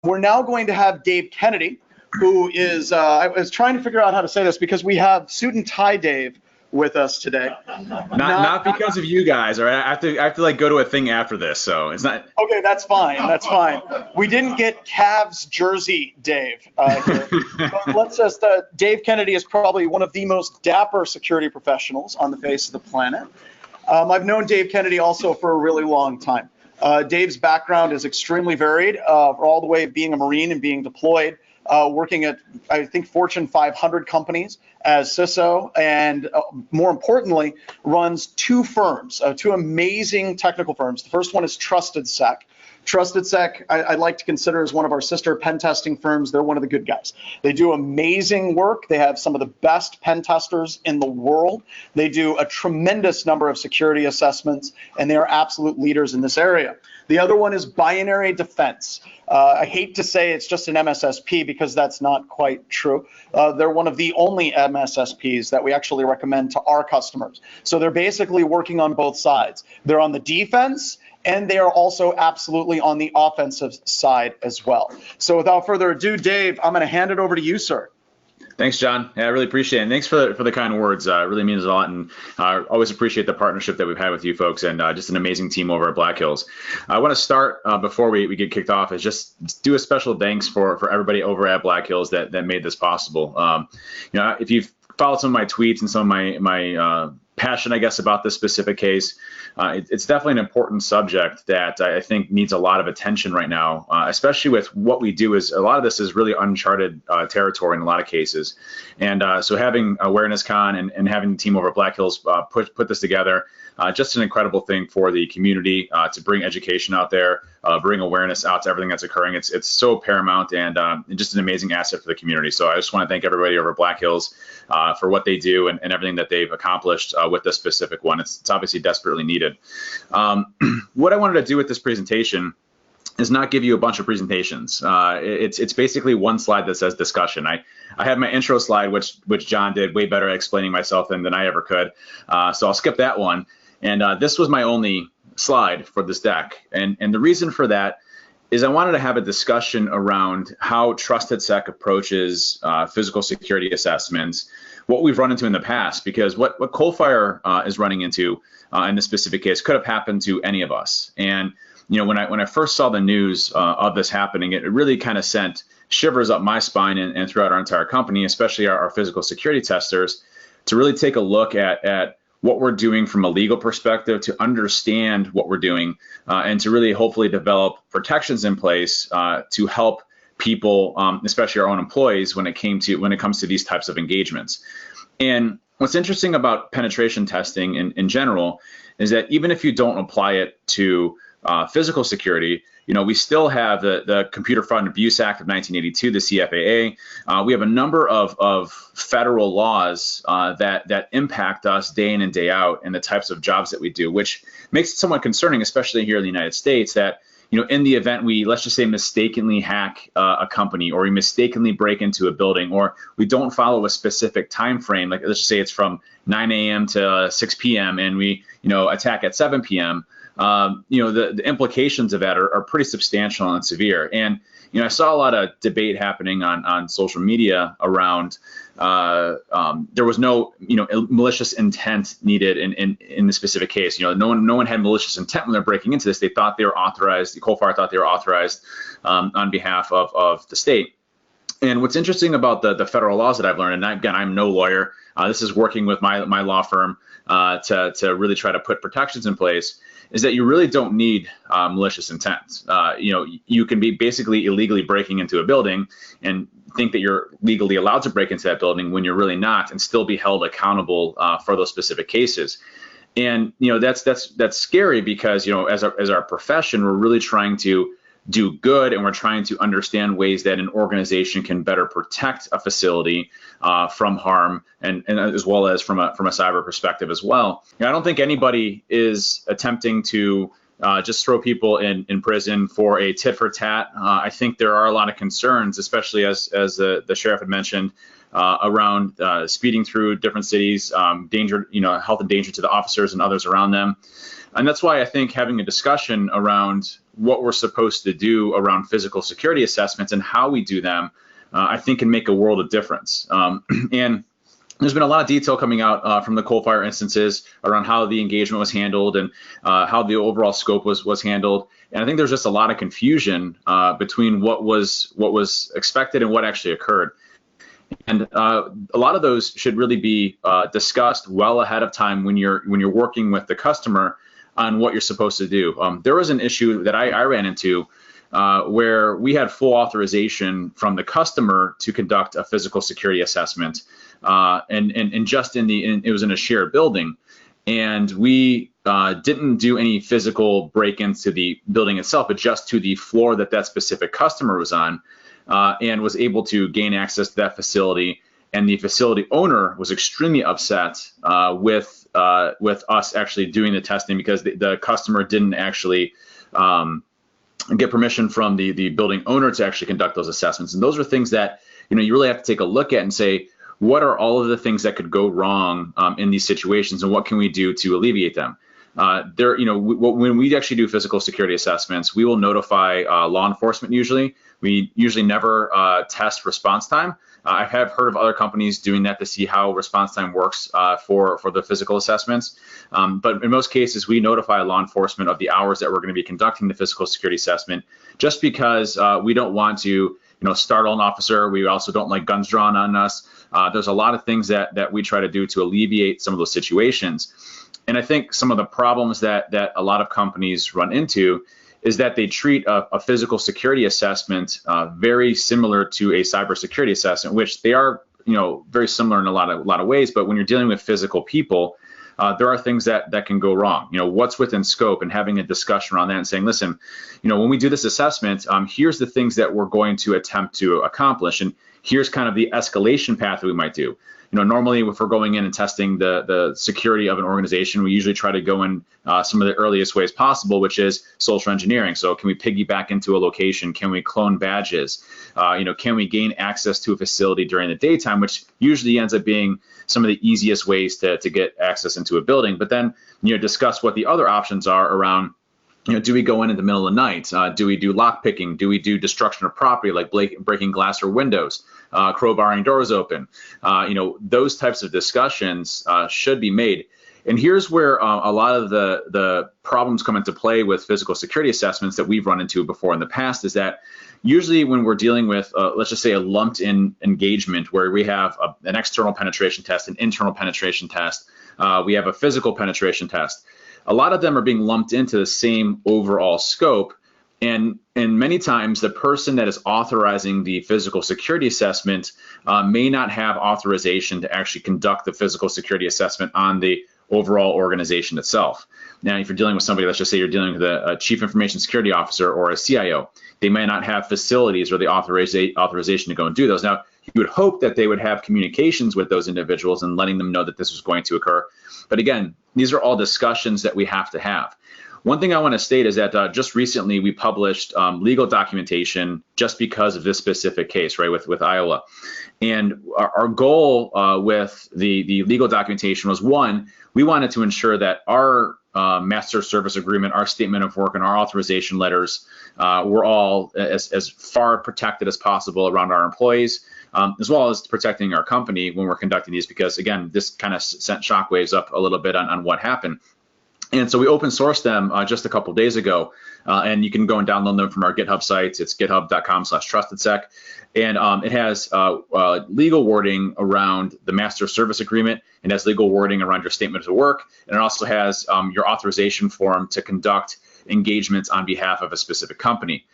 We're now going to have Dave Kennedy, who is, I was trying to figure out how to say this because we have suit and tie Dave with us today. Not because of you guys, all right? I have to like go to a thing after this, so it's not. Okay, that's fine. That's fine. We didn't get Cavs jersey Dave here. But let's just, Dave Kennedy is probably one of the most dapper security professionals on the face of the planet. I've known Dave Kennedy also for a really long time. Dave's background is extremely varied, all the way being a Marine and being deployed, working at, I think, Fortune 500 companies as CISO, and more importantly, runs two firms, two amazing technical firms. The first one is TrustedSec. TrustedSec, I'd like to consider as one of our sister pen testing firms. They're one of the good guys. They do amazing work. They have some of the best pen testers in the world. They do a tremendous number of security assessments, and they are absolute leaders in this area. The other one is Binary Defense. I hate to say it's just an MSSP because that's not quite true. They're one of the only MSSPs that we actually recommend to our customers. So they're basically working on both sides. They're on the defense, and they are also absolutely on the offensive side as well. So without further ado, Dave, I'm going to hand it over to you, sir. Thanks, John. Yeah, I really appreciate it. And thanks for the kind words. It really means a lot. And I always appreciate the partnership that we've had with you folks, and just an amazing team over at Black Hills. I want to start before we get kicked off is just do a special thanks for everybody over at Black Hills that made this possible. If you've followed some of my tweets and some of my passion, I guess, about this specific case, it's definitely an important subject that I think needs a lot of attention right now, especially with what we do. Is a lot of this is really uncharted territory in a lot of cases, and so having AwarenessCon and having the team over at Black Hills put this together, just an incredible thing for the community to bring education out there, bring awareness out to everything that's occurring. It's so paramount and just an amazing asset for the community. So I just want to thank everybody over at Black Hills for what they do and everything that they've accomplished with this specific one. It's obviously desperately needed. What I wanted to do with this presentation is not give you a bunch of presentations. It's basically one slide that says discussion. I had my intro slide, which John did way better at explaining myself than I ever could. So I'll skip that one. And this was my only slide for this deck. And the reason for that is I wanted to have a discussion around how TrustedSec approaches physical security assessments, what we've run into in the past, because what Coalfire is running into in this specific case could have happened to any of us. And when I first saw the news of this happening, it really kind of sent shivers up my spine and throughout our entire company, especially our physical security testers, to really take a look at what we're doing from a legal perspective, to understand what we're doing, and to really hopefully develop protections in place to help people, especially our own employees, when it comes to these types of engagements. And what's interesting about penetration testing in general is that even if you don't apply it to physical security, we still have the Computer Fraud and Abuse Act of 1982, the CFAA. We have a number of federal laws that impact us day in and day out in the types of jobs that we do, which makes it somewhat concerning, especially here in the United States, that in the event we, let's just say, mistakenly hack a company, or we mistakenly break into a building, or we don't follow a specific time frame, like let's just say it's from 9 a.m. to 6 p.m. and we attack at 7 p.m., the implications of that are pretty substantial and severe. And I saw a lot of debate happening on social media around there was no malicious intent needed in the specific case. No one had malicious intent when they're breaking into this. They thought they were authorized. The Coalfire thought they were authorized on behalf of the state. And what's interesting about the federal laws that I've learned, and again, I'm no lawyer. This is working with my law firm to really try to put protections in place, is that you really don't need malicious intent. You can be basically illegally breaking into a building and think that you're legally allowed to break into that building when you're really not, and still be held accountable for those specific cases. And that's scary because as our profession, we're really trying to do good, and we're trying to understand ways that an organization can better protect a facility from harm, and as well as from a cyber perspective as well. I don't think anybody is attempting to just throw people in prison for a tit for tat. I think there are a lot of concerns, especially as the sheriff had mentioned, around speeding through different cities, danger, health and danger to the officers and others around them. And that's why I think having a discussion around what we're supposed to do around physical security assessments and how we do them, I think can make a world of difference. And there's been a lot of detail coming out from the coal fire instances around how the engagement was handled and how the overall scope was handled. And I think there's just a lot of confusion between what was expected and what actually occurred. And a lot of those should really be discussed well ahead of time when you're working with the customer on what you're supposed to do. There was an issue that I ran into where we had full authorization from the customer to conduct a physical security assessment, and just it was in a shared building, and we didn't do any physical break-ins to the building itself, but just to the floor that specific customer was on, and was able to gain access to that facility. And the facility owner was extremely upset with us actually doing the testing because the customer didn't actually get permission from the building owner to actually conduct those assessments. And those are things that you really have to take a look at and say, what are all of the things that could go wrong in these situations, and what can we do to alleviate them? When we actually do physical security assessments, we will notify law enforcement usually. We usually never test response time. I have heard of other companies doing that to see how response time works for the physical assessments. But in most cases, we notify law enforcement of the hours that we're going to be conducting the physical security assessment, just because we don't want to startle an officer. We also don't like guns drawn on us. There's a lot of things that we try to do to alleviate some of those situations. And I think some of the problems that a lot of companies run into is that they treat a physical security assessment very similar to a cybersecurity assessment, which they are, very similar in a lot of ways. But when you're dealing with physical people, there are things that can go wrong. What's within scope, and having a discussion around that and saying, listen, when we do this assessment, here's the things that we're going to attempt to accomplish, and here's kind of the escalation path that we might do. Normally if we're going in and testing the security of an organization, we usually try to go in some of the earliest ways possible, which is social engineering. So can we piggyback into a location? Can we clone badges? Can we gain access to a facility during the daytime, which usually ends up being some of the easiest ways to get access into a building. But then, discuss what the other options are around. Do we go in the middle of the night? Do we do lock picking? Do we do destruction of property, like breaking glass or windows, crowbarring doors open? Those types of discussions should be made. And here's where a lot of the problems come into play with physical security assessments that we've run into before in the past is that usually when we're dealing with, let's just say, a lumped-in engagement where we have an external penetration test, an internal penetration test, we have a physical penetration test. A lot of them are being lumped into the same overall scope, and many times the person that is authorizing the physical security assessment may not have authorization to actually conduct the physical security assessment on the overall organization itself. Now, if you're dealing with somebody, let's just say you're dealing with a chief information security officer or a CIO, they may not have facilities or the authorization to go and do those. Now, you would hope that they would have communications with those individuals and letting them know that this was going to occur. But again, these are all discussions that we have to have. One thing I want to state is that just recently we published legal documentation just because of this specific case, right, with Iowa. And our goal with the legal documentation was, one, we wanted to ensure that our master service agreement, our statement of work, and our authorization letters were all as far protected as possible around our employees, as well as protecting our company when we're conducting these, because again, this kind of sent shockwaves up a little bit on what happened. And so we open sourced them just a couple days ago, and you can go and download them from our GitHub sites. It's github.com/TrustedSec. And it has legal wording around the master service agreement. It has legal wording around your statement of work. And it also has your authorization form to conduct engagements on behalf of a specific company.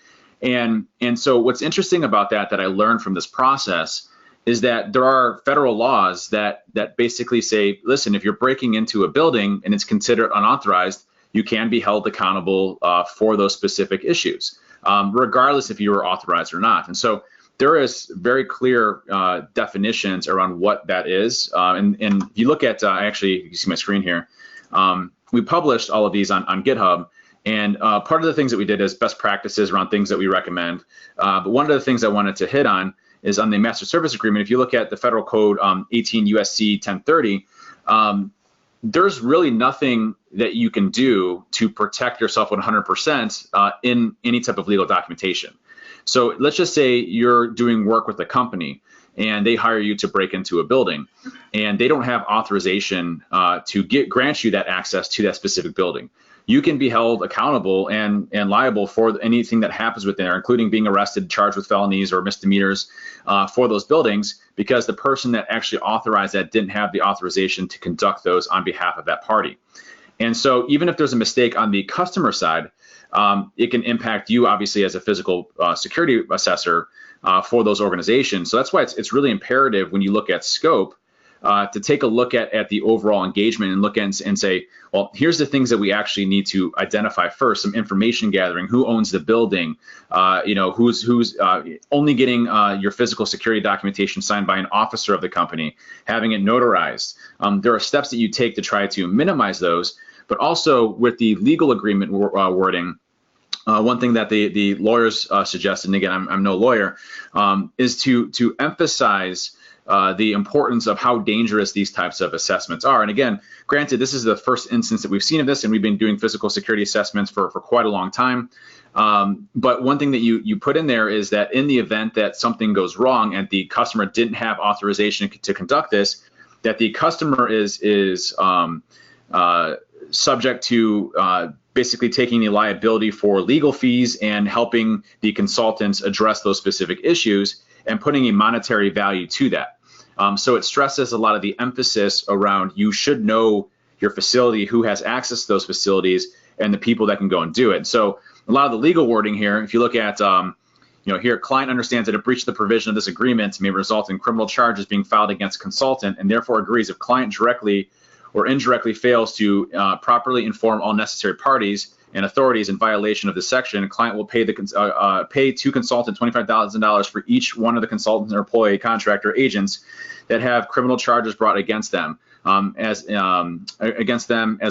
And so what's interesting about that I learned from this process is that there are federal laws that basically say, listen, if you're breaking into a building and it's considered unauthorized, you can be held accountable for those specific issues, regardless if you were authorized or not. And so there is very clear definitions around what that is. And if you look at, actually, you can see my screen here, we published all of these on GitHub. And part of the things that we did is best practices around things that we recommend. But one of the things I wanted to hit on is on the master service agreement. If you look at the federal code 18 USC 1030, there's really nothing that you can do to protect yourself 100% in any type of legal documentation. So let's just say you're doing work with a company and they hire you to break into a building, and they don't have authorization to grant you that access to that specific building. You can be held accountable and liable for anything that happens within there, including being arrested, charged with felonies or misdemeanors for those buildings, because the person that actually authorized that didn't have the authorization to conduct those on behalf of that party. And so even if there's a mistake on the customer side, it can impact you, obviously, as a physical security assessor for those organizations. So that's why it's really imperative when you look at scope to take a look at the overall engagement and look at and say, well, here's the things that we actually need to identify first. Some information gathering: who owns the building, who's only getting your physical security documentation signed by an officer of the company, having it notarized. There are steps that you take to try to minimize those, but also with the legal agreement wording. One thing that the lawyers suggested, and again, I'm no lawyer, is to emphasize the importance of how dangerous these types of assessments are. And again, granted, this is the first instance that we've seen of this, and we've been doing physical security assessments for quite a long time. But one thing that you put in there is that in the event that something goes wrong and the customer didn't have authorization to conduct this, that the customer is subject to basically taking the liability for legal fees and helping the consultants address those specific issues and putting a monetary value to that. So it stresses a lot of the emphasis around you should know your facility, who has access to those facilities, and the people that can go and do it. So a lot of the legal wording here, if you look at, here, client understands that a breach of the provision of this agreement may result in criminal charges being filed against consultant, and therefore agrees if client directly or indirectly fails to properly inform all necessary parties and authorities in violation of this section, a client will pay to consultant $25,000 for each one of the consultants or employee, contractor, agents that have criminal charges brought against them as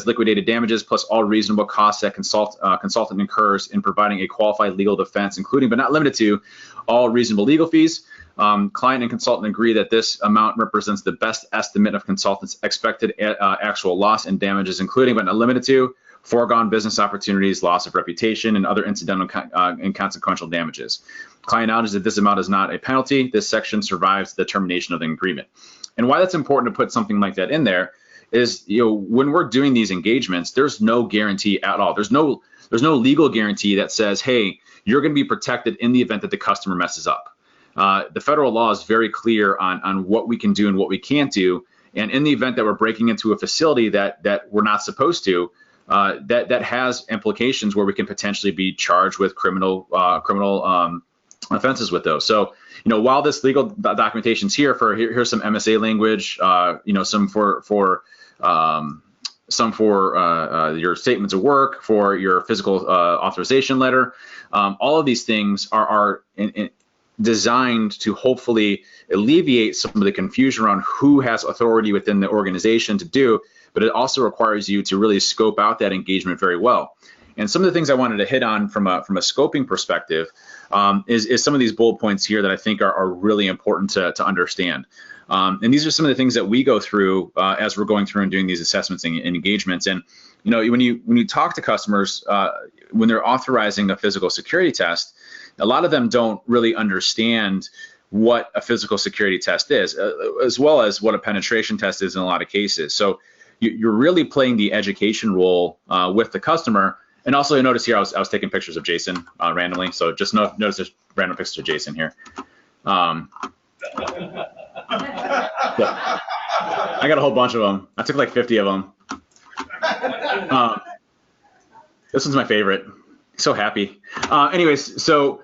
liquidated damages, plus all reasonable costs that consultant incurs in providing a qualified legal defense, including but not limited to all reasonable legal fees. Client and consultant agree that this amount represents the best estimate of consultant's expected actual loss and damages, including but not limited to foregone business opportunities, loss of reputation, and other incidental and consequential damages. Client acknowledges that this amount is not a penalty. This section survives the termination of the agreement. And why that's important to put something like that in there is, when we're doing these engagements, there's no guarantee at all. There's no legal guarantee that says, hey, you're going to be protected in the event that the customer messes up. The federal law is very clear on what we can do and what we can't do. And in the event that we're breaking into a facility that we're not supposed to, that has implications where we can potentially be charged with criminal offenses with those. So, while this legal documentation's here here's some MSA language, some for your statements of work, for your physical authorization letter. All of these things are designed to hopefully alleviate some of the confusion around who has authority within the organization to do, but it also requires you to really scope out that engagement very well. And some of the things I wanted to hit on from a scoping perspective is some of these bullet points here that I think are really important to understand. And these are some of the things that we go through as we're going through and doing these assessments and engagements. And when you talk to customers, when they're authorizing a physical security test, a lot of them don't really understand what a physical security test is, as well as what a penetration test is in a lot of cases. So you're really playing the education role with the customer. And also, you notice here, I was taking pictures of Jason randomly. So just notice there's random pictures of Jason here. I got a whole bunch of them. I took like 50 of them. This one's my favorite. So happy. Anyways, so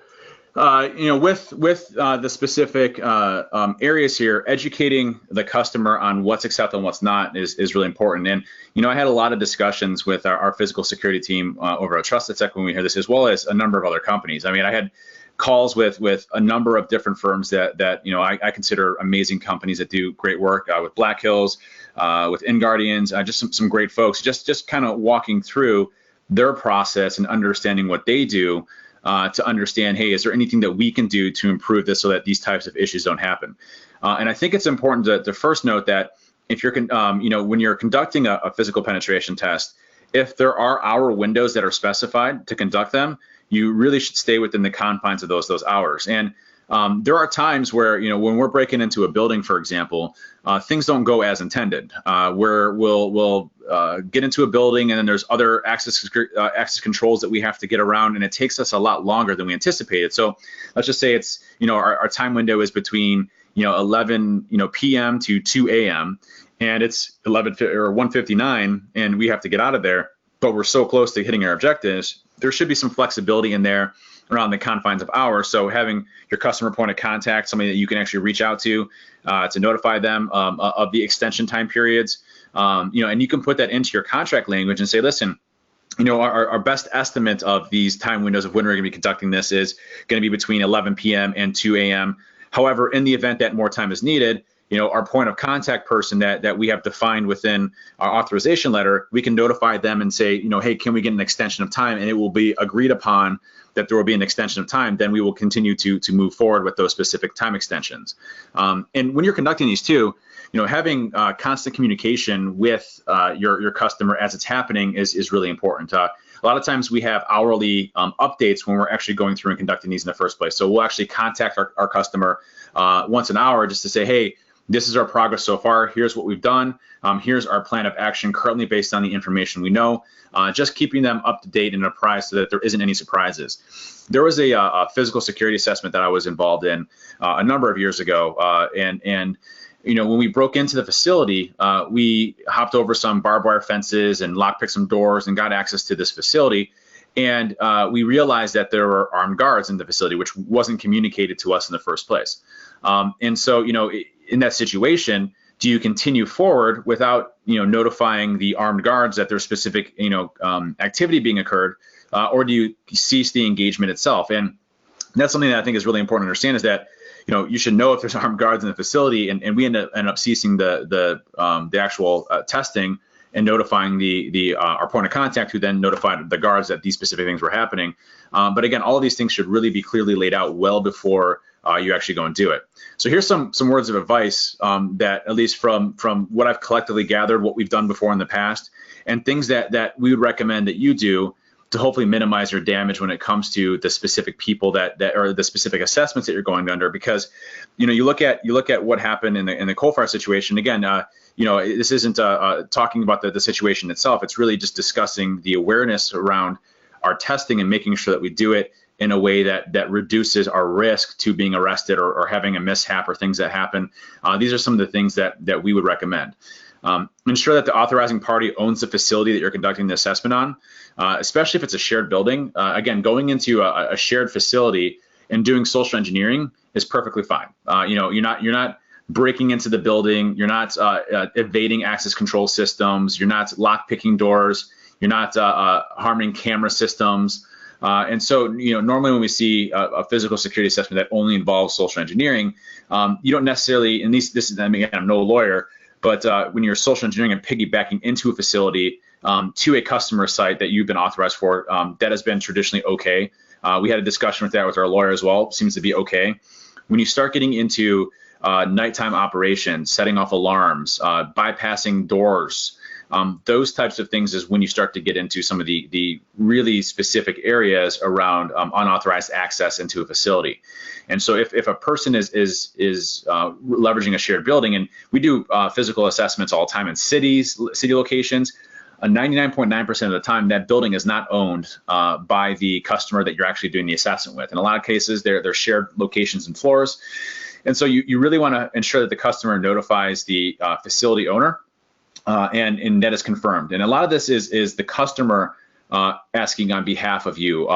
with the specific areas here, educating the customer on what's acceptable and what's not is really important. And I had a lot of discussions with our physical security team over at TrustedSec when we heard this, as well as a number of other companies. I mean, I had calls with a number of different firms that I consider amazing companies that do great work, with Black Hills, with InGuardians, just some great folks, just kind of walking through their process and understanding what they do to understand, hey, is there anything that we can do to improve this so that these types of issues don't happen? And I think it's important to first note that if you're, when you're conducting a physical penetration test, if there are hour windows that are specified to conduct them, you really should stay within the confines of those hours. And there are times where, when we're breaking into a building, for example, things don't go as intended. Where we'll get into a building and then there's other access controls that we have to get around, and it takes us a lot longer than we anticipated. So let's just say it's, our time window is between 11 p.m. to 2 a.m. and it's 1:59 and we have to get out of there, but we're so close to hitting our objectives. There should be some flexibility in there around the confines of hours. So having your customer point of contact, somebody that you can actually reach out to notify them of the extension time periods, and you can put that into your contract language and say, listen, our best estimate of these time windows of when we're going to be conducting this is going to be between 11 p.m. and 2 a.m. However, in the event that more time is needed, our point of contact person that we have defined within our authorization letter, we can notify them and say, hey, can we get an extension of time? And it will be agreed upon that there will be an extension of time. Then we will continue to move forward with those specific time extensions. And when you're conducting these too, having constant communication with your customer as it's happening is really important. A lot of times we have hourly updates when we're actually going through and conducting these in the first place. So we'll actually contact our customer once an hour just to say, hey, this is our progress so far. Here's what we've done. Here's our plan of action currently based on the information we know. Just keeping them up to date and apprised so that there isn't any surprises. There was a physical security assessment that I was involved in a number of years ago, and when we broke into the facility, we hopped over some barbed wire fences and lockpicked some doors and got access to this facility. And we realized that there were armed guards in the facility, which wasn't communicated to us in the first place. And so, in that situation, do you continue forward without, notifying the armed guards that there's specific, activity being occurred, or do you cease the engagement itself? And that's something that I think is really important to understand, is that, you should know if there's armed guards in the facility, and we end up ceasing the actual testing and notifying our point of contact, who then notified the guards that these specific things were happening. But again, all of these things should really be clearly laid out well before you actually go and do it. So here's some words of advice that, at least from what I've collectively gathered, what we've done before in the past, and things that we would recommend that you do to hopefully minimize your damage when it comes to the specific people that or the specific assessments that you're going under. Because you look at what happened in the coal fire situation. Again, this isn't talking about the situation itself. It's really just discussing the awareness around our testing and making sure that we do it in a way that reduces our risk to being arrested or having a mishap or things that happen. These are some of the things that we would recommend. Ensure that the authorizing party owns the facility that you're conducting the assessment on, especially if it's a shared building. Again, going into a shared facility and doing social engineering is perfectly fine. You're not breaking into the building. You're not evading access control systems. You're not lock picking doors. You're not harming camera systems. And so, normally when we see a physical security assessment that only involves social engineering, you don't necessarily, and this is, again, I'm no lawyer, but when you're social engineering and piggybacking into a facility to a customer site that you've been authorized for, that has been traditionally okay. We had a discussion with that with our lawyer as well. Seems to be okay. When you start getting into nighttime operations, setting off alarms, bypassing doors, those types of things is when you start to get into some of the really specific areas around unauthorized access into a facility. And so if a person is leveraging a shared building, and we do physical assessments all the time in city locations, 99.9% of the time that building is not owned by the customer that you're actually doing the assessment with. In a lot of cases, they're shared locations and floors. And so you really want to ensure that the customer notifies the facility owner, and that is confirmed. And a lot of this is the customer asking on behalf of you.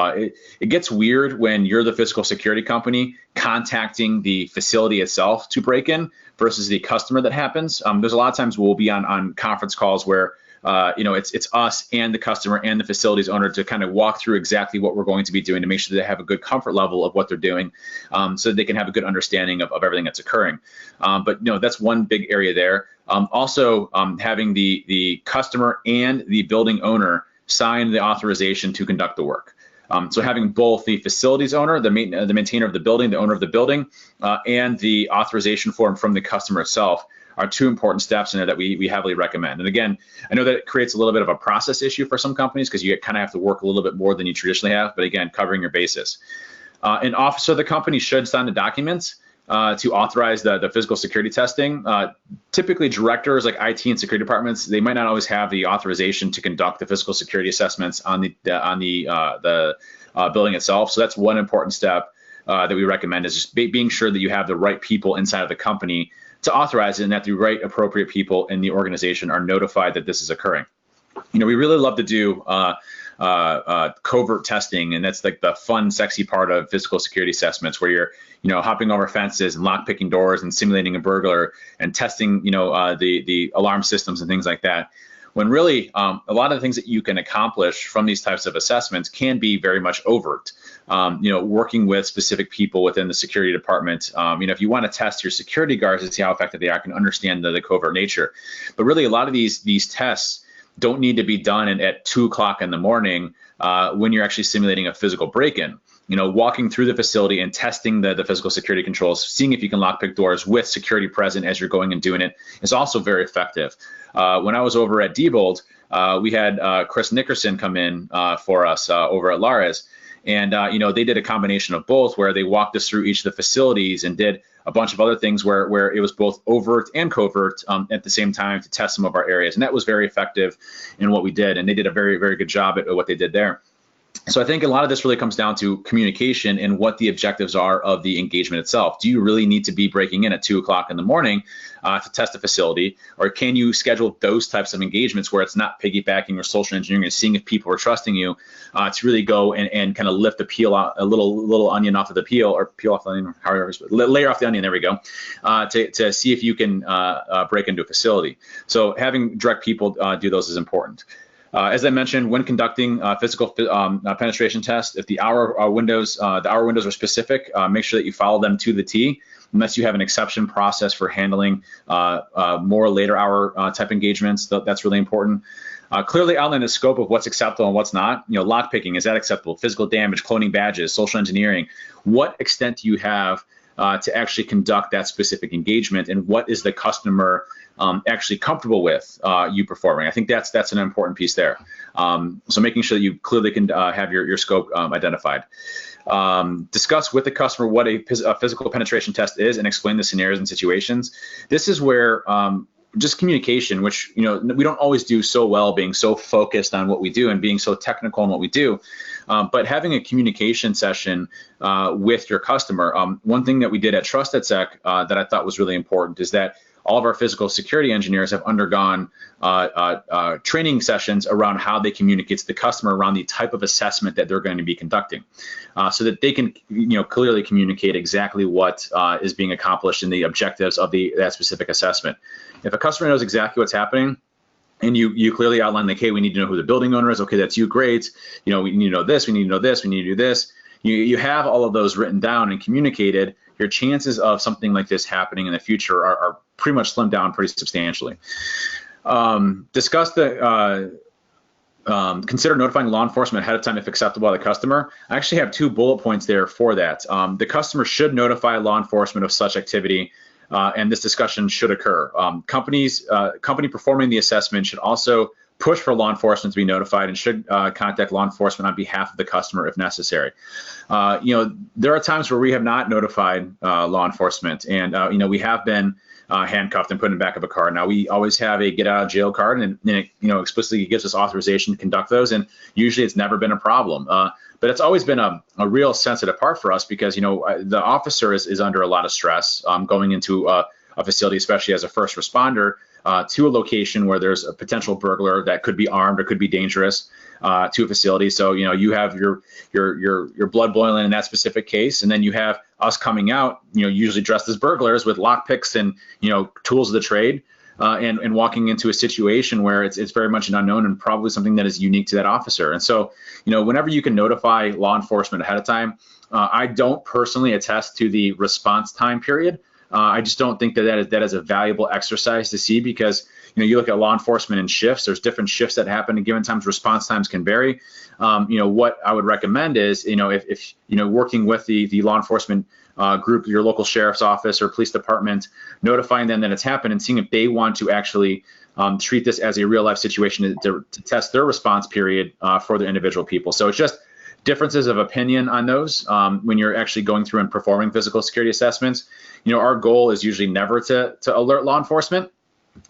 It gets weird when you're the physical security company contacting the facility itself to break in versus the customer that happens. There's a lot of times we'll be on conference calls where it's us and the customer and the facilities owner to kind of walk through exactly what we're going to be doing to make sure they have a good comfort level of what they're doing, so that they can have a good understanding of everything that's occurring. But that's one big area there. Also, having the customer and the building owner sign the authorization to conduct the work. So having both the facilities owner, the maintainer of the building, the owner of the building, and the authorization form from the customer itself two important steps in there that we heavily recommend. And again, I know that it creates a little bit of a process issue for some companies because you kind of have to work a little bit more than you traditionally have, but again, covering your bases. An officer of the company should sign the documents to authorize the physical security testing. Typically, directors like IT and security departments, they might not always have the authorization to conduct the physical security assessments on the building itself. So that's one important step that we recommend, is just being sure that you have the right people inside of the company to authorize it, and that the right appropriate people in the organization are notified that this is occurring. We really love to do covert testing, and that's like the fun, sexy part of physical security assessments, where you're hopping over fences and lock picking doors and simulating a burglar and testing the alarm systems and things like that, when really a lot of the things that you can accomplish from these types of assessments can be very much overt. Working with specific people within the security department, if you want to test your security guards to see how effective they are, I can understand the covert nature, but really a lot of these tests don't need to be done at 2 o'clock in the morning when you're actually simulating a physical break-in. Walking through the facility and testing the physical security controls, seeing if you can lockpick doors with security present as you're going and doing it, is also very effective. When I was over at Diebold, we had Chris Nickerson come in for us over at Lares. And, they did a combination of both, where they walked us through each of the facilities and did a bunch of other things where it was both overt and covert at the same time to test some of our areas. And that was very effective in what we did. And they did a very, very good job at what they did there. So I think a lot of this really comes down to communication and what the objectives are of the engagement itself. Do you really need to be breaking in at 2 o'clock in the morning to test a facility, or can you schedule those types of engagements where it's not piggybacking or social engineering and seeing if people are trusting you to really go and kind of lift the peel out, a little onion off of the peel, or peel off the onion, however, layer off the onion, there we go, to see if you can break into a facility. So having direct people do those is important. As I mentioned, when conducting physical penetration tests, if the hour windows are specific, make sure that you follow them to the T, unless you have an exception process for handling more later hour type engagements. That's really important. Clearly outline the scope of what's acceptable and what's not. Lockpicking, is that acceptable? Physical damage, cloning badges, social engineering. What extent do you have to actually conduct that specific engagement, and what is the customer actually comfortable with you performing? I think that's an important piece there. So making sure that you clearly can have your scope identified. Discuss with the customer what a physical penetration test is and explain the scenarios and situations. This is where just communication, which we don't always do so well, being so focused on what we do and being so technical in what we do, but having a communication session with your customer. One thing that we did at TrustedSec that I thought was really important is that all of our physical security engineers have undergone training sessions around how they communicate to the customer around the type of assessment that they're going to be conducting, so that they can clearly communicate exactly what is being accomplished and the objectives of that specific assessment. If a customer knows exactly what's happening, and you clearly outline, like, hey, we need to know who the building owner is. Okay, that's you. Great. We need to know this. We need to know this. We need to do this. You have all of those written down and communicated. Your chances of something like this happening in the future are pretty much slimmed down pretty substantially. Discuss consider notifying law enforcement ahead of time if acceptable by the customer. I actually have 2 bullet points there for that. The customer should notify law enforcement of such activity, and this discussion should occur. Company performing the assessment should also push for law enforcement to be notified and should contact law enforcement on behalf of the customer if necessary. There are times where we have not notified law enforcement, and we have been handcuffed and put in the back of a car. Now, we always have a get out of jail card, and it explicitly gives us authorization to conduct those, and usually it's never been a problem. But it's always been a real sensitive part for us because the officer is under a lot of stress going into a facility, especially as a first responder, to a location where there's a potential burglar that could be armed or could be dangerous to a facility. So you have your blood boiling in that specific case, and then you have us coming out, usually dressed as burglars with lockpicks and tools of the trade, and walking into a situation where it's very much an unknown and probably something that is unique to that officer. And so whenever you can notify law enforcement ahead of time, I don't personally attest to the response time period. I just don't think that is a valuable exercise to see because, you look at law enforcement in shifts, there's different shifts that happen at given times, response times can vary. What I would recommend is, if working with the law enforcement group, your local sheriff's office or police department, notifying them that it's happened and seeing if they want to actually treat this as a real life situation to test their response period for the individual people. So it's just differences of opinion on those when you're actually going through and performing physical security assessments. Our goal is usually never to alert law enforcement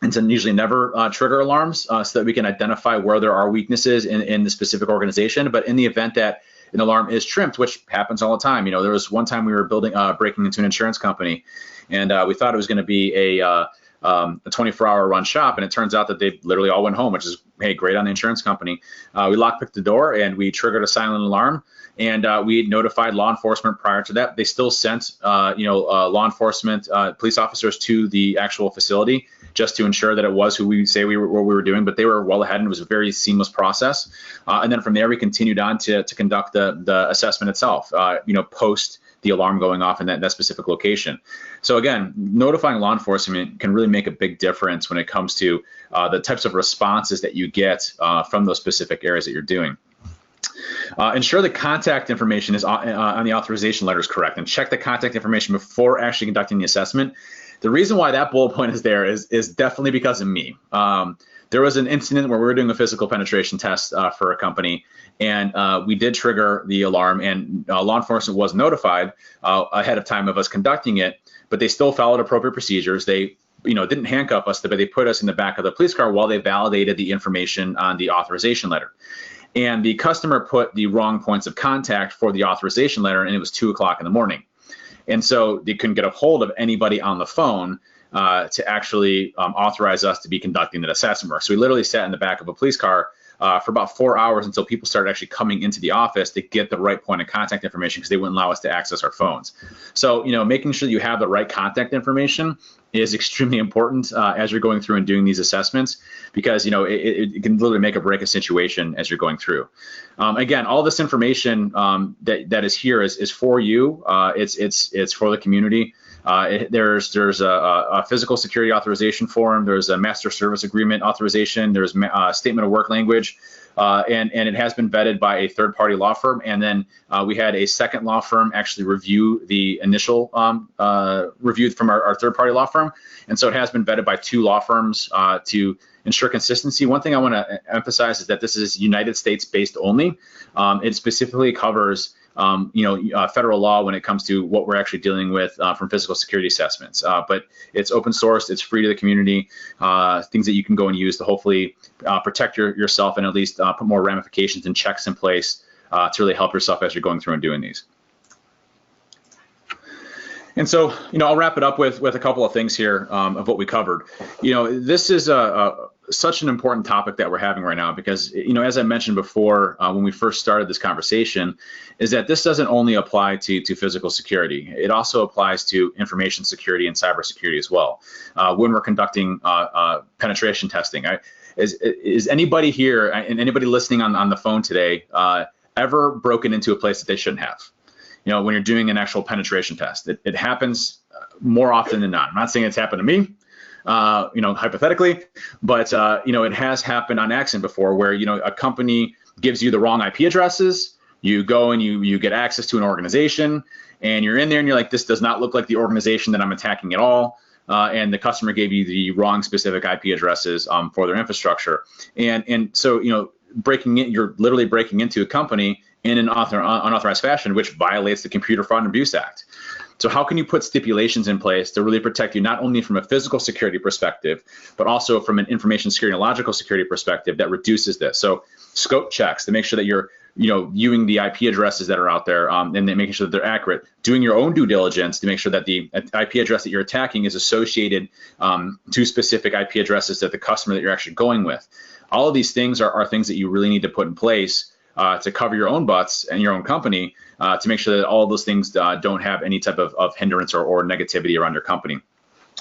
and to usually never trigger alarms so that we can identify where there are weaknesses in the specific organization. But in the event that an alarm is trimmed, which happens all the time, there was one time we were breaking into an insurance company, and we thought it was going to be a 24-hour run shop, and it turns out that they literally all went home, which is, hey, great on the insurance company. We lockpicked the door and we triggered a silent alarm, and we notified law enforcement prior to that. They still sent law enforcement police officers to the actual facility just to ensure that it was who we say what we were doing, but they were well ahead, and it was a very seamless process. And then from there, we continued on to conduct the assessment itself, post the alarm going off in that specific location. So again, notifying law enforcement can really make a big difference when it comes to the types of responses that you get from those specific areas that you're doing. Ensure the contact information is on the authorization letter is correct, and check the contact information before actually conducting the assessment. The reason why that bullet point is there is definitely because of me. There was an incident where we were doing a physical penetration test for a company, and we did trigger the alarm, and law enforcement was notified ahead of time of us conducting it, but they still followed appropriate procedures. They didn't handcuff us, but they put us in the back of the police car while they validated the information on the authorization letter. And the customer put the wrong points of contact for the authorization letter, and it was 2 o'clock in the morning. And so they couldn't get a hold of anybody on the phone to actually authorize us to be conducting that assessment work. So we literally sat in the back of a police car for about 4 hours until people started actually coming into the office to get the right point of contact information, because they wouldn't allow us to access our phones. So, making sure you have the right contact information is extremely important as you're going through and doing these assessments, because, it can literally make or break a situation as you're going through. Again, all this information that is here is for you. It's for the community. There's a physical security authorization form. There's a master service agreement authorization. There's a statement of work language, and it has been vetted by a third-party law firm. And then we had a second law firm actually review the initial review from our third-party law firm. And so it has been vetted by 2 law firms to ensure consistency. One thing I want to emphasize is that this is United States-based only. It specifically covers federal law when it comes to what we're actually dealing with from physical security assessments. But it's open source, it's free to the community, things that you can go and use to hopefully protect yourself and at least put more ramifications and checks in place to really help yourself as you're going through and doing these. And so, I'll wrap it up with a couple of things here of what we covered. This is such an important topic that we're having right now because, as I mentioned before when we first started this conversation, is that this doesn't only apply to physical security. It also applies to information security and cybersecurity as well. When we're conducting penetration testing, is anybody here and anybody listening on the phone today ever broken into a place that they shouldn't have? When you're doing an actual penetration test, it happens more often than not. I'm not saying it's happened to me, hypothetically, but, it has happened on accident before where, a company gives you the wrong IP addresses. You go and you get access to an organization and you're in there and you're like, this does not look like the organization that I'm attacking at all. And the customer gave you the wrong specific IP addresses for their infrastructure. And so, you're literally breaking into a company in an unauthorized fashion, which violates the Computer Fraud and Abuse Act. So how can you put stipulations in place to really protect you, not only from a physical security perspective, but also from an information security and logical security perspective that reduces this? So scope checks to make sure that you're, viewing the IP addresses that are out there and then making sure that they're accurate, doing your own due diligence to make sure that the IP address that you're attacking is associated to specific IP addresses that the customer that you're actually going with. All of these things are things that you really need to put in place to cover your own butts and your own company to make sure that all of those things don't have any type of hindrance or negativity around your company.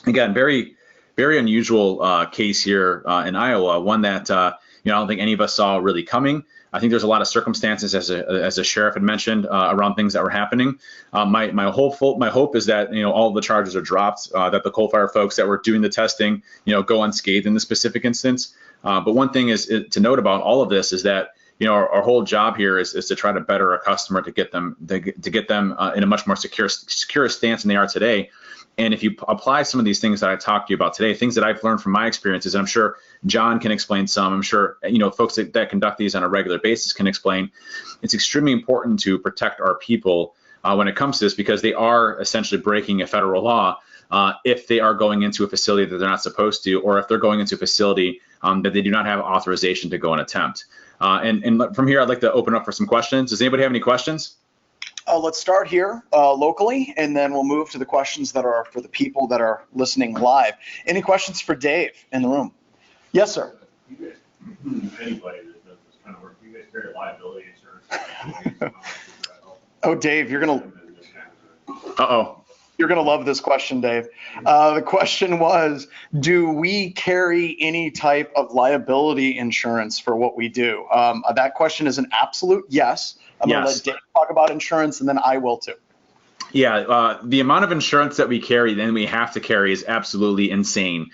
Again, very, very unusual case here in Iowa, one that I don't think any of us saw really coming. I think there's a lot of circumstances, as a sheriff had mentioned, around things that were happening. My hope is that all of the charges are dropped, that the coal fire folks that were doing the testing go unscathed in this specific instance. But one thing is to note about all of this is that our whole job here is to try to better a customer to get them in a much more secure stance than they are today. And if you apply some of these things that I talked to you about today, things that I've learned from my experiences, and I'm sure John can explain some, I'm sure folks that conduct these on a regular basis can explain, it's extremely important to protect our people when it comes to this, because they are essentially breaking a federal law if they are going into a facility that they're not supposed to, or if they're going into a facility that they do not have authorization to go and attempt. And from here, I'd like to open up for some questions. Does anybody have any questions? Let's start here locally, and then we'll move to the questions that are for the people that are listening live. Any questions for Dave in the room? Yes, sir. You guys, anybody that does this kind of work, you guys carry liability insurance? Oh, Dave, you're gonna. Uh-oh. You're going to love this question, Dave. The question was, do we carry any type of liability insurance for what we do? That question is an absolute yes. I'm going to let Dave talk about insurance, and then I will too. Yeah, the amount of insurance that we carry, then we have to carry, is absolutely insane.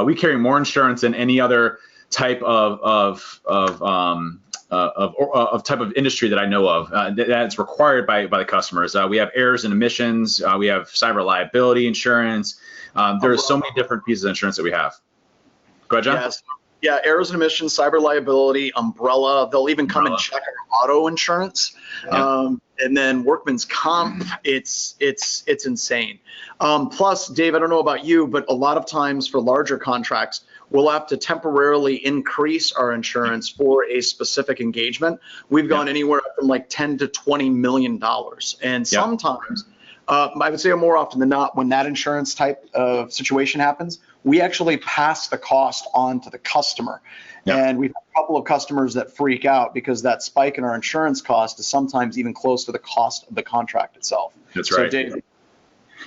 We carry more insurance than any other type of type of industry that I know of that's required by the customers. We have errors and omissions. We have cyber liability insurance. There's so many different pieces of insurance that we have. Go ahead, John. Yes. Yeah, errors and omissions, cyber liability, umbrella. They'll even come and check our auto insurance. Yeah. And then workman's comp, it's insane. Plus, Dave, I don't know about you, but a lot of times for larger contracts, we'll have to temporarily increase our insurance for a specific engagement. We've gone anywhere from like $10 to $20 million. And sometimes, I would say more often than not, when that insurance type of situation happens, we actually pass the cost on to the customer. And we've had a couple of customers that freak out because that spike in our insurance cost is sometimes even close to the cost of the contract itself. That's right. So, Dave,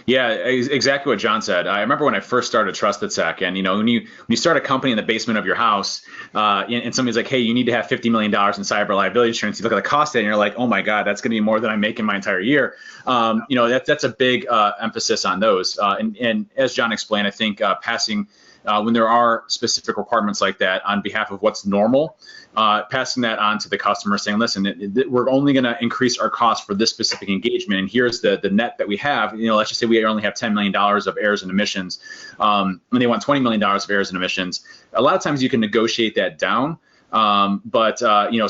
yeah, exactly what John said. I remember when I first started TrustedSec, and when you start a company in the basement of your house, and somebody's like, "Hey, you need to have $50 million in cyber liability insurance," you look at the cost of it, and you're like, "Oh my God, that's going to be more than I make in my entire year." That's a big emphasis on those. And as John explained, I think passing when there are specific requirements like that on behalf of what's normal, passing that on to the customer, saying, listen, we're only going to increase our cost for this specific engagement, and here's the net that we have. Let's just say we only have $10 million of errors and omissions, and they want $20 million of errors and omissions. A lot of times you can negotiate that down, but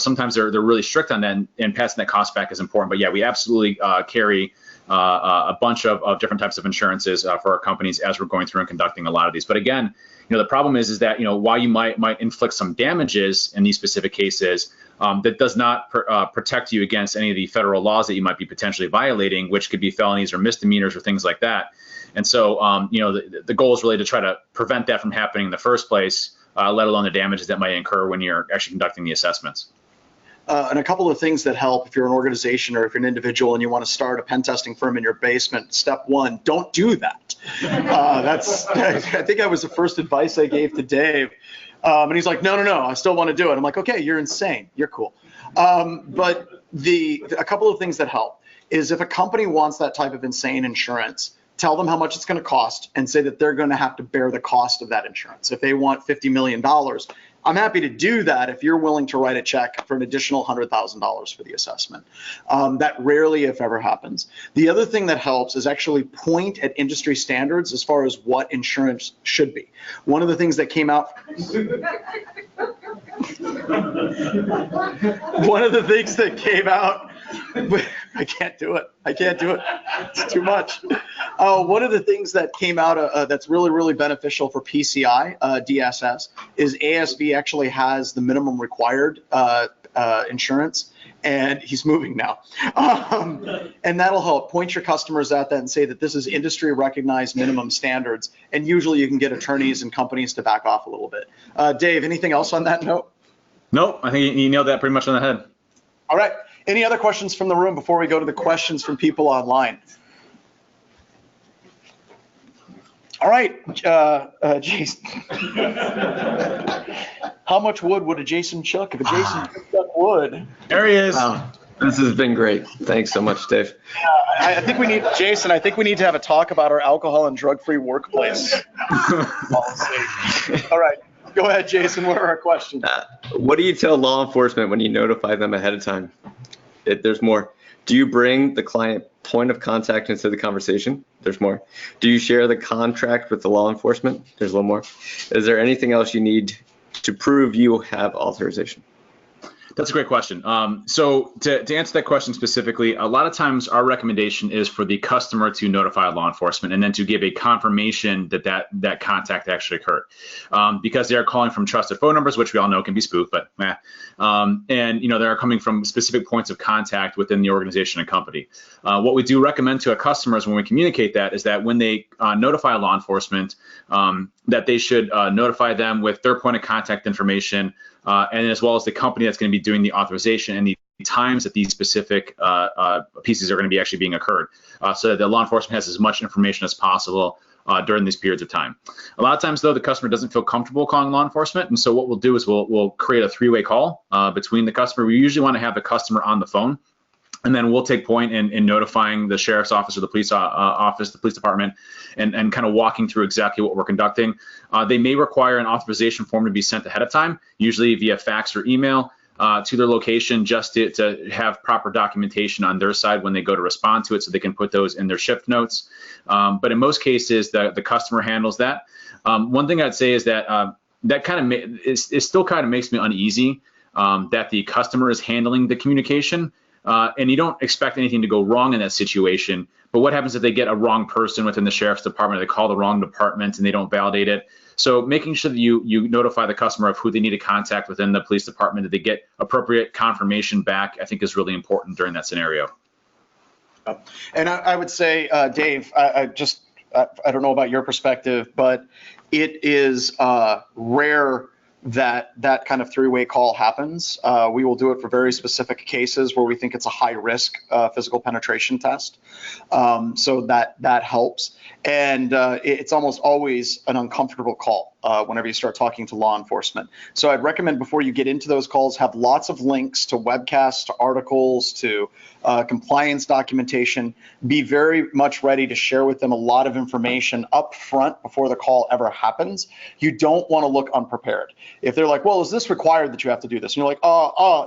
sometimes they're really strict on that, and passing that cost back is important. But yeah, we absolutely carry a bunch of different types of insurances for our companies as we're going through and conducting a lot of these. But again, the problem is that while you might inflict some damages in these specific cases, that does not protect you against any of the federal laws that you might be potentially violating, which could be felonies or misdemeanors or things like that. And so, the goal is really to try to prevent that from happening in the first place, let alone the damages that might incur when you're actually conducting the assessments. And a couple of things that help if you're an organization or if you're an individual and you want to start a pen testing firm in your basement. Step one, don't do that. I think that was the first advice I gave to Dave. And he's like, no, I still want to do it. I'm like, okay, you're insane. You're cool. But a couple of things that help is if a company wants that type of insane insurance, tell them how much it's going to cost and say that they're going to have to bear the cost of that insurance. If they want $50 million, I'm happy to do that if you're willing to write a check for an additional $100,000 for the assessment. That rarely, if ever, happens. The other thing that helps is actually point at industry standards as far as what insurance should be. One of the things that came out I can't do it. It's too much. One of the things that came out that's really, really beneficial for PCI DSS is ASV actually has the minimum required insurance, and he's moving now. And that'll help point your customers at that and say that this is industry recognized minimum standards, and usually you can get attorneys and companies to back off a little bit. Dave, anything else on that note? Nope, I think you nailed that pretty much on the head. All right. Any other questions from the room before we go to the questions from people online? All right, Jason. How much wood would a Jason chuck if a Jason chuck wood? There he is. Wow. This has been great. Thanks so much, Dave. I think we need to have a talk about our alcohol and drug-free workplace policy. All right. Go ahead, Jason. What are our questions? What do you tell law enforcement when you notify them ahead of time? There's more. Do you bring the client point of contact into the conversation? There's more. Do you share the contract with the law enforcement? There's a little more. Is there anything else you need to prove you have authorization? That's a great question. So to answer that question specifically, a lot of times our recommendation is for the customer to notify law enforcement and then to give a confirmation that contact actually occurred, because they are calling from trusted phone numbers, which we all know can be spoofed, but and they are coming from specific points of contact within the organization and company. What we do recommend to our customers when we communicate that is that when they notify law enforcement, that they should notify them with their point of contact information, and as well as the company that's going to be doing the authorization and the times that these specific pieces are going to be actually being occurred, so that the law enforcement has as much information as possible during these periods of time. A lot of times, though, the customer doesn't feel comfortable calling law enforcement, and so what we'll do is we'll create a three-way call between the customer. We usually want to have the customer on the phone, and then we'll take point in notifying the sheriff's office or the police office, the police department, and kind of walking through exactly what we're conducting. They may require an authorization form to be sent ahead of time, usually via fax or email, to their location, just to have proper documentation on their side when they go to respond to it, so they can put those in their shift notes. But in most cases, the customer handles that. One thing I'd say is that that kind of it still kind of makes me uneasy that the customer is handling the communication. And you don't expect anything to go wrong in that situation. But what happens if they get a wrong person within the sheriff's department, or they call the wrong department and they don't validate it? So making sure that you notify the customer of who they need to contact within the police department, that they get appropriate confirmation back, I think is really important during that scenario. And I would say, Dave, I don't know about your perspective, but it is rare that kind of three-way call happens. We will do it for very specific cases where we think it's a high-risk physical penetration test. So that helps. And it's almost always an uncomfortable call whenever you start talking to law enforcement. So I'd recommend before you get into those calls, have lots of links to webcasts, to articles, to compliance documentation. Be very much ready to share with them a lot of information up front before the call ever happens. You don't want to look unprepared. If they're like, well, is this required that you have to do this? And you're like,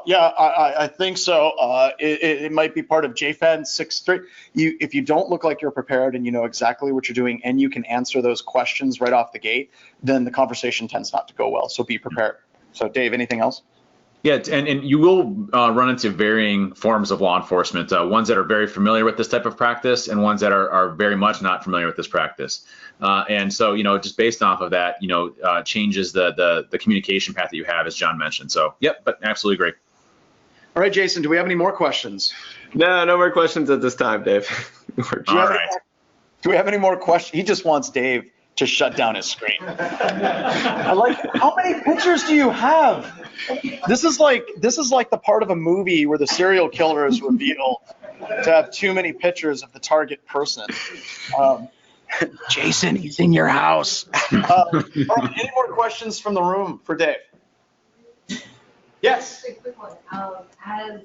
yeah, I think so. It might be part of JFAN 6.3. If you don't look like you're prepared and you know exactly what you're doing and you can answer those questions right off the gate, then the conversation tends not to go well. So be prepared. So Dave, anything else? Yeah, and you will run into varying forms of law enforcement, ones that are very familiar with this type of practice and ones that are very much not familiar with this practice. And so, just based off of that, changes the communication path that you have, as John mentioned. So, yep, but absolutely great. All right, Jason, do we have any more questions? No more questions at this time, Dave. Do we have any more questions? He just wants Dave to shut down his screen. I like, how many pictures do you have? This is like the part of a movie where the serial killer is revealed to have too many pictures of the target person. Jason, he's in your house. Any more questions from the room for Dave? Yes. Just a quick one. As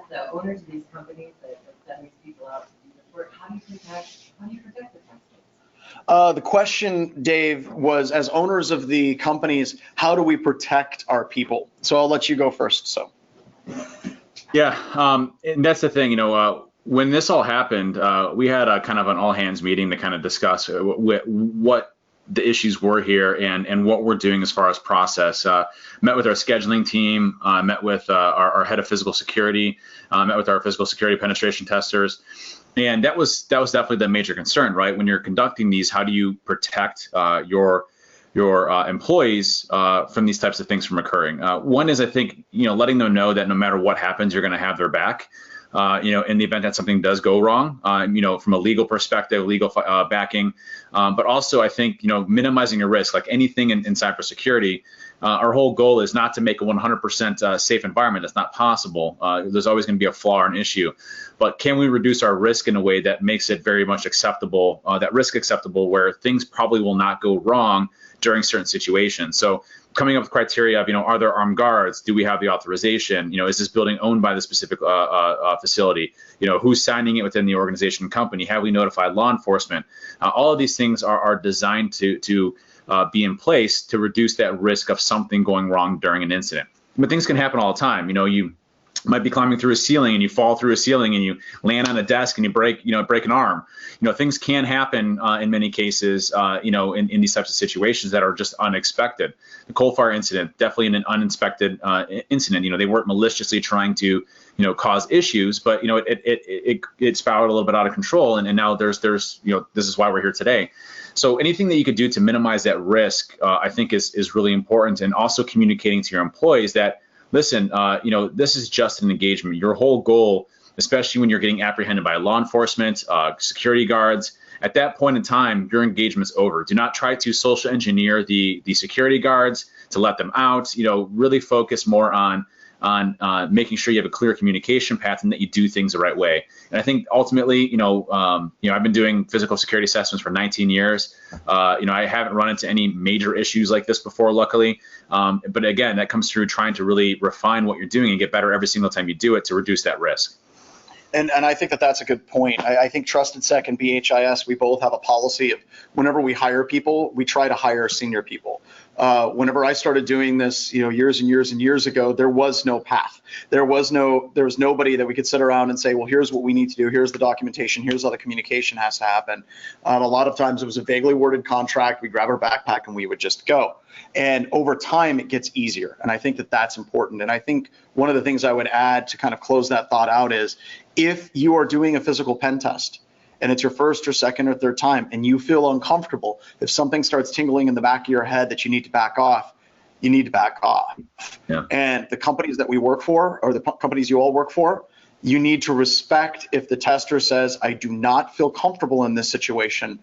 the owners of these companies that send these people out to do the work, how do you protect the testers? The question, Dave, was as owners of the companies, how do we protect our people? So I'll let you go first. So. Yeah, and that's the thing, when this all happened, we had a kind of an all hands meeting to kind of discuss what the issues were here and what we're doing as far as process. Met with our scheduling team, met with our head of physical security, met with our physical security penetration testers. And that was definitely the major concern, right? When you're conducting these, how do you protect your employees from these types of things from occurring? One is, I think, letting them know that no matter what happens, you're going to have their back. In the event that something does go wrong, from a legal perspective, legal backing, but also I think, minimizing your risk, like anything in cybersecurity. Our whole goal is not to make a 100% safe environment. It's not possible. There's always going to be a flaw or an issue, but can we reduce our risk in a way that makes it very much acceptable, that risk acceptable, where things probably will not go wrong during certain situations. So coming up with criteria of, are there armed guards? Do we have the authorization? Is this building owned by the specific facility? Who's signing it within the organization and company? Have we notified law enforcement? All of these things are designed to be in place to reduce that risk of something going wrong during an incident. But things can happen all the time. You might be climbing through a ceiling and you fall through a ceiling and you land on a desk and you break an arm. Things can happen in many cases, in these types of situations that are just unexpected. The coal fire incident, definitely an unexpected incident. They weren't maliciously trying to, cause issues, but it spiraled a little bit out of control, and now there's this is why we're here today. So anything that you could do to minimize that risk, I think is really important, and also communicating to your employees that, listen, this is just an engagement. Your whole goal, especially when you're getting apprehended by law enforcement, security guards, at that point in time, your engagement's over. Do not try to social engineer the security guards to let them out. Really focus more on making sure you have a clear communication path and that you do things the right way. And I think ultimately, I've been doing physical security assessments for 19 years. I haven't run into any major issues like this before, luckily. But again, that comes through trying to really refine what you're doing and get better every single time you do it to reduce that risk. And I think that's a good point. I think TrustedSec and BHIS, we both have a policy of whenever we hire people, we try to hire senior people. Whenever I started doing this, years and years and years ago, there was no path. There was nobody that we could sit around and say, well, here's what we need to do. Here's the documentation. Here's how the communication has to happen. A lot of times it was a vaguely worded contract. We grab our backpack and we would just go. And over time, it gets easier. And I think that's important. And I think one of the things I would add to kind of close that thought out is if you are doing a physical pen test, and it's your first or second or third time, and you feel uncomfortable, if something starts tingling in the back of your head that you need to back off, you need to back off. Yeah. And the companies that we work for, or the companies you all work for, you need to respect if the tester says, I do not feel comfortable in this situation.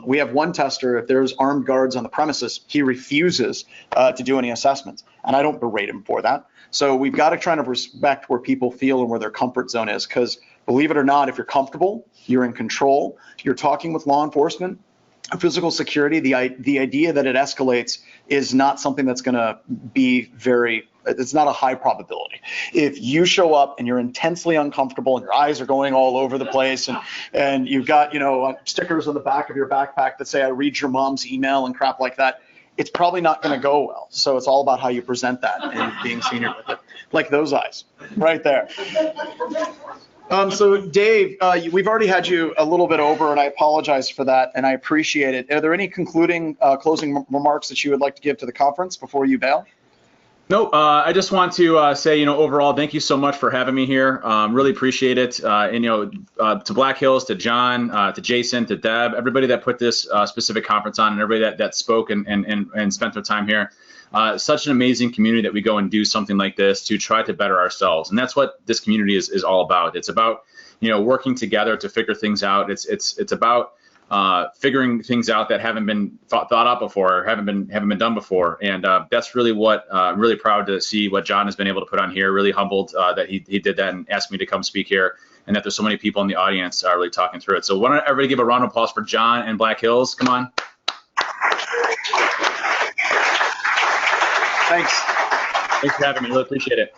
We have one tester, if there's armed guards on the premises, he refuses to do any assessments. And I don't berate him for that. So we've got to try to respect where people feel and where their comfort zone is, because believe it or not, if you're comfortable, you're in control, you're talking with law enforcement, physical security, the idea that it escalates is not something that's going to be it's not a high probability. If you show up and you're intensely uncomfortable and your eyes are going all over the place and you've got, stickers on the back of your backpack that say, I read your mom's email and crap like that, it's probably not going to go well. So it's all about how you present that and being senior with it. Like those eyes right there. So Dave, we've already had you a little bit over, and I apologize for that, and I appreciate it. Are there any concluding closing remarks that you would like to give to the conference before you bail? No, I just want to say, overall, thank you so much for having me here. Really appreciate it. And, to Black Hills, to John, to Jason, to Deb, everybody that put this specific conference on, and everybody that spoke and spent their time here. Such an amazing community that we go and do something like this to try to better ourselves. And that's what this community is all about. It's about, working together to figure things out. It's about figuring things out that haven't been thought out before, or haven't been done before. And that's really what really proud to see what John has been able to put on here. Really humbled that he did that and asked me to come speak here, and that there's so many people in the audience really talking through it. So why don't everybody give a round of applause for John and Black Hills? Come on. Thanks. Thanks for having me. Really appreciate it.